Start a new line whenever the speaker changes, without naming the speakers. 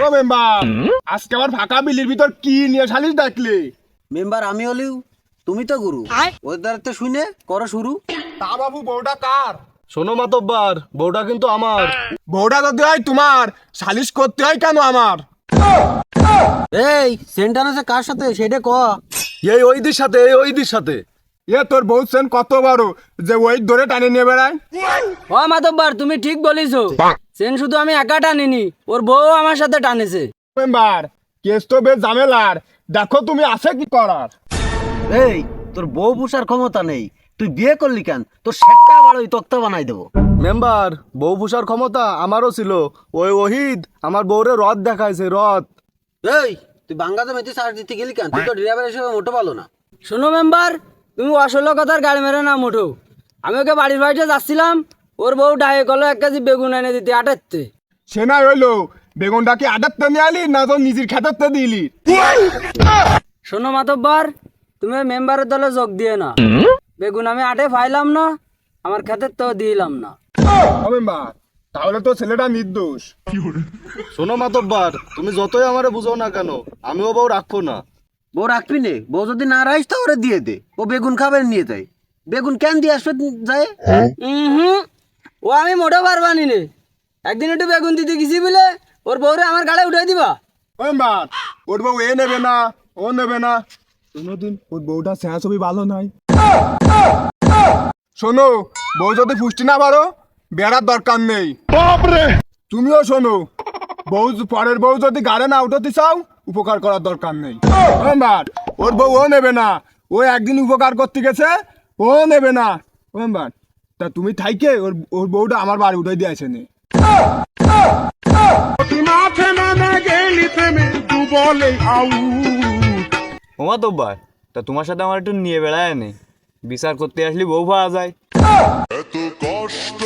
ও member, আজকে আবার ফাঁকা বিলির ভিতর কি নিয়ে সালিশ ডাকলে?
মেম্বার আমি হলিও, তুমি তো গুরু। ওর দ্বারা শুনে করো শুরু।
তা বাবু, বউটা কার?
শোনো মাতব্বার, বউটা কিন্তু আমার।
বউটা যদি হয় তোমার, সালিশ করতে হয় কেন আমার?
এই সেন্টার আছে কার সাথে সেটা ক।
এই ওইদির সাথে, এই ওইদির সাথে।
এ তোর বউ সেন কত বড় যে ওই ধরে টানে নিয়ে বেড়ায়?
ও মাতব্বার, তুমি ঠিক বলিছো। সেন শুধু আমি একা টানিনি, ওর বউ আমার সাথে টানেছে।
মেম্বার, কেস তো বেশ ঝামেলার, দেখো তুমি আছে কি করার?
এই তোর বউ পুষার ক্ষমতা নেই, তুই বিয়ে করলি কেন? তোর সেটটা আবার ওই তক্তা বানাই দেবো।
মেম্বার, বউ পুষার ক্ষমতা আমারও ছিল। ওই ওহিদ আমার বউরে রথ দেখাইছে, রথ।
এই তুই বাংলাতে মেতে সার দিতে গেলি কেন? তুই তো ড্রাইভার হিসেবে মোটো ভালো না।
শোনো মেম্বার, তুমি অসল কথার গাড়ি মেরে না মুঠো। আমি ওকে বাড়ির বাড়িতে যাচ্ছিলাম, ওর বউ ডায়ে কলো 1 কেজি বেগুন এনে দিতে 8-তে।
সে নাই হইলো, বেগুনটা কি আডারতে নিয়ে আলি না তো নিজের খেতারতে দিলি?
শোনো মাতব্বার, তুমি ওই মেম্বারের দলে যোগ দিয়ে না। বেগুন আমি 8-এ পাইলাম না, আমার খেতের তো দিলাম না।
ও মেম্বার, তাহলে তো ছেলেটা নির্দোষ।
শোনো মাতব্বার, তুমি যতই আমারে বুঝো না কেন, আমিও বউ রাখবো না।
বউ রাখবি নে, বউ যদি না রাখিস তো ওরে দিয়ে দে, ও বেগুন খাবে নিয়ে যায়। বেগুন কেন দিয়ে আসবে যায়?
ও আমি মোটেও পারবানি নে। একদিন একটু বেগুন দিতে গেছি বলে ওর বউরে আমার গাড়ি উঠাই দিবা।
ও মেম্বার, ওর বউ এ নেবে না, ও নেবে না। কোনোদিন ওর বউটা স্যাঁ ছবি ভালো নাই। শোনো, বউ যদি পুষ্টি না পারো, বেড়ার দরকার নেই। তুমিও শোনো, বউ পরের বউ যদি গাড়ে না উঠতে চাও, উপকার করার দরকার নেই। ও মেম্বার, ওর বউ ও নেবে না, ও একদিন উপকার করতে গেছে, ও নেবে না। ও মেম্বার, তা তুমি থাইকে ওর ওর বউটা আমার বাড়ি উঠে দিয়ে আসেনি।
ও মাতব্বার, তা তোমার সাথে আমার একটু নিয়ে বেড়ায় নে, বিচার করতে আসলি বউ পাওয়া যায়।
এত কষ্ট